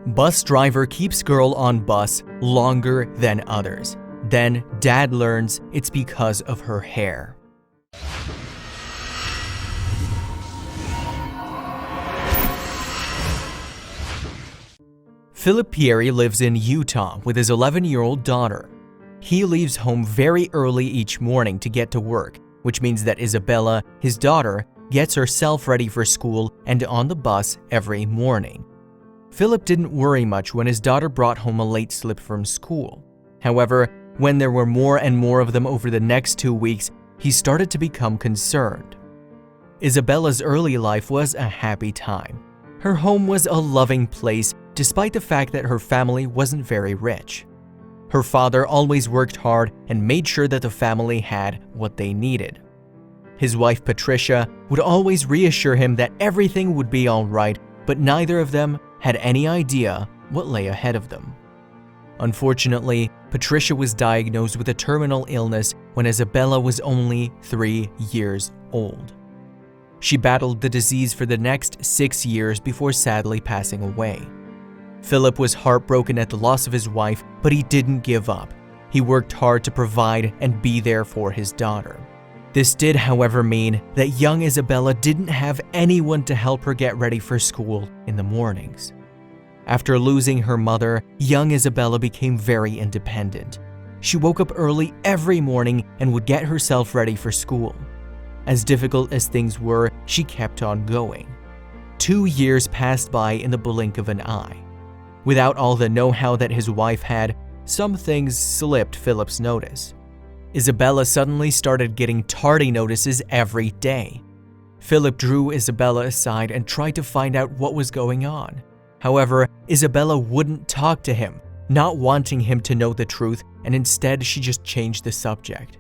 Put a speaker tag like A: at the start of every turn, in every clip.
A: Bus driver keeps girl on bus longer than others. Then dad learns it's because of her hair. Philip Pieri lives in Utah with his 11-year-old daughter. He leaves home very early each morning to get to work, which means that Isabella, his daughter, gets herself ready for school and on the bus every morning. Philip didn't worry much when his daughter brought home a late slip from school. However, when there were more and more of them over the next 2 weeks, he started to become concerned. Isabella's early life was a happy time. Her home was a loving place despite the fact that her family wasn't very rich. Her father always worked hard and made sure that the family had what they needed. His wife Patricia would always reassure him that everything would be all right, but neither of them had any idea what lay ahead of them. Unfortunately, Patricia was diagnosed with a terminal illness when Isabella was only 3 years old. She battled the disease for the next 6 years before sadly passing away. Philip was heartbroken at the loss of his wife, but he didn't give up. He worked hard to provide and be there for his daughter. This did, however, mean that young Isabella didn't have anyone to help her get ready for school in the mornings. After losing her mother, young Isabella became very independent. She woke up early every morning and would get herself ready for school. As difficult as things were, she kept on going. 2 years passed by in the blink of an eye. Without all the know-how that his wife had, some things slipped Philip's notice. Isabella suddenly started getting tardy notices every day. Philip drew Isabella aside and tried to find out what was going on. However, Isabella wouldn't talk to him, not wanting him to know the truth, and instead she just changed the subject.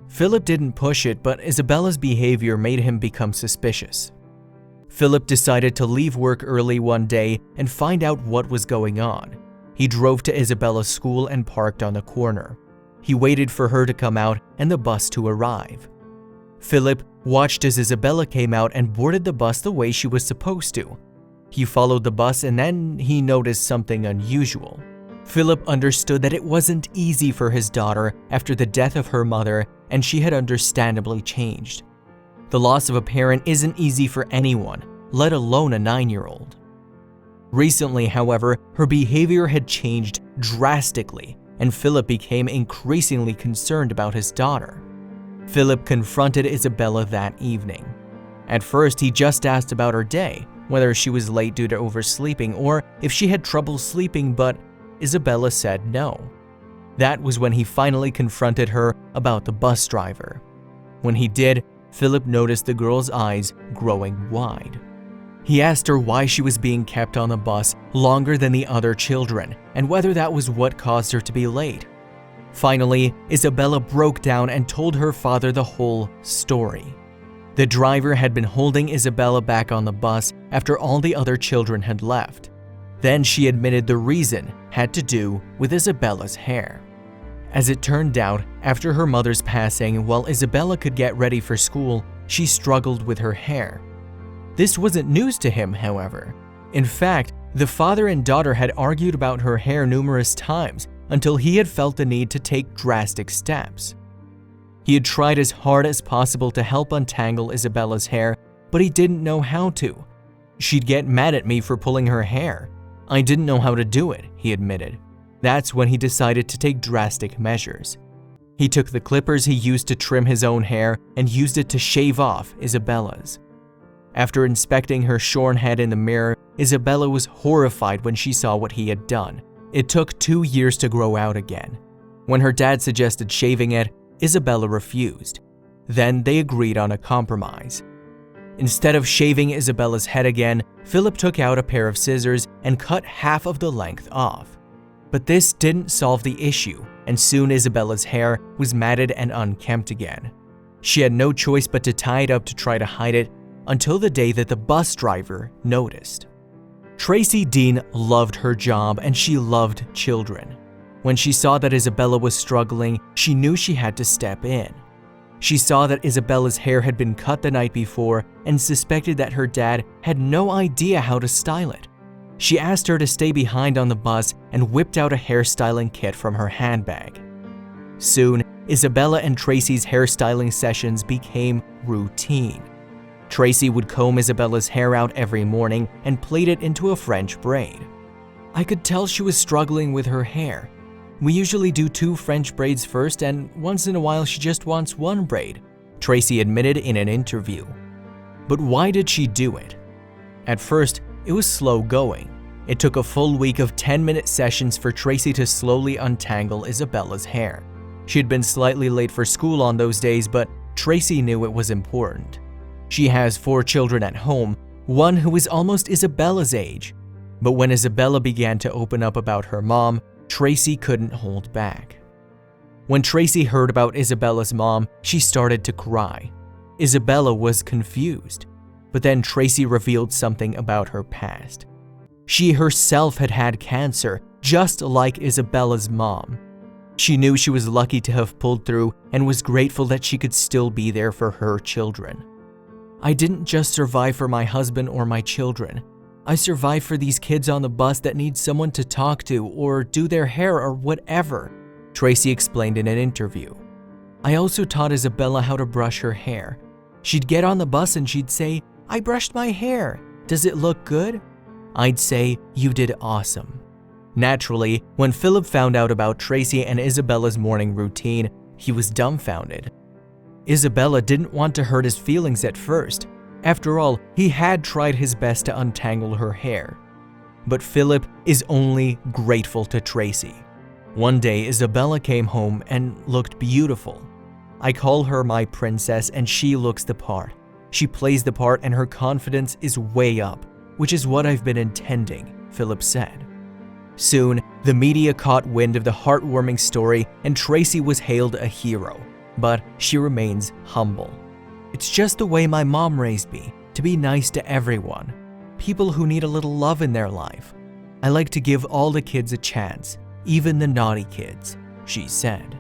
A: Philip didn't push it, but Isabella's behavior made him become suspicious. Philip decided to leave work early one day and find out what was going on. He drove to Isabella's school and parked on the corner. He waited for her to come out and the bus to arrive. Philip watched as Isabella came out and boarded the bus the way she was supposed to. He followed the bus and then he noticed something unusual. Philip understood that it wasn't easy for his daughter after the death of her mother, and she had understandably changed. The loss of a parent isn't easy for anyone, let alone a 9-year-old. Recently, however, her behavior had changed drastically, and Philip became increasingly concerned about his daughter. Philip confronted Isabella that evening. At first, he just asked about her day, whether she was late due to oversleeping or if she had trouble sleeping, but Isabella said no. That was when he finally confronted her about the bus driver. When he did, Philip noticed the girl's eyes growing wide. He asked her why she was being kept on the bus longer than the other children and whether that was what caused her to be late. Finally, Isabella broke down and told her father the whole story. The driver had been holding Isabella back on the bus after all the other children had left. Then she admitted the reason had to do with Isabella's hair. As it turned out, after her mother's passing, while Isabella could get ready for school, she struggled with her hair. This wasn't news to him, however. In fact, the father and daughter had argued about her hair numerous times until he had felt the need to take drastic steps. He had tried as hard as possible to help untangle Isabella's hair, but he didn't know how to. She'd get mad at me for pulling her hair. I didn't know how to do it, he admitted. That's when he decided to take drastic measures. He took the clippers he used to trim his own hair and used it to shave off Isabella's. After inspecting her shorn head in the mirror, Isabella was horrified when she saw what he had done. It took 2 years to grow out again. When her dad suggested shaving it, Isabella refused. Then they agreed on a compromise. Instead of shaving Isabella's head again, Philip took out a pair of scissors and cut half of the length off. But this didn't solve the issue, and soon Isabella's hair was matted and unkempt again. She had no choice but to tie it up to try to hide it until the day that the bus driver noticed. Tracy Dean loved her job and she loved children. When she saw that Isabella was struggling, she knew she had to step in. She saw that Isabella's hair had been cut the night before and suspected that her dad had no idea how to style it. She asked her to stay behind on the bus and whipped out a hairstyling kit from her handbag. Soon, Isabella and Tracy's hairstyling sessions became routine. Tracy would comb Isabella's hair out every morning and plait it into a French braid. I could tell she was struggling with her hair. We usually do 2 French braids first, and once in a while she just wants 1 braid, Tracy admitted in an interview. But why did she do it? At first, it was slow going. It took a full week of 10-minute sessions for Tracy to slowly untangle Isabella's hair. She had been slightly late for school on those days, but Tracy knew it was important. She has 4 children at home, one who is almost Isabella's age. But when Isabella began to open up about her mom, Tracy couldn't hold back. When Tracy heard about Isabella's mom, she started to cry. Isabella was confused, but then Tracy revealed something about her past. She herself had had cancer, just like Isabella's mom. She knew she was lucky to have pulled through and was grateful that she could still be there for her children. I didn't just survive for my husband or my children. I survived for these kids on the bus that need someone to talk to or do their hair or whatever, Tracy explained in an interview. I also taught Isabella how to brush her hair. She'd get on the bus and she'd say, "I brushed my hair. Does it look good?" I'd say, "You did awesome." Naturally, when Philip found out about Tracy and Isabella's morning routine, he was dumbfounded. Isabella didn't want to hurt his feelings at first. After all, he had tried his best to untangle her hair. But Philip is only grateful to Tracy. One day, Isabella came home and looked beautiful. I call her my princess and she looks the part. She plays the part and her confidence is way up, which is what I've been intending, Philip said. Soon, the media caught wind of the heartwarming story and Tracy was hailed a hero, but she remains humble. It's just the way my mom raised me, to be nice to everyone, people who need a little love in their life. I like to give all the kids a chance, even the naughty kids, she said.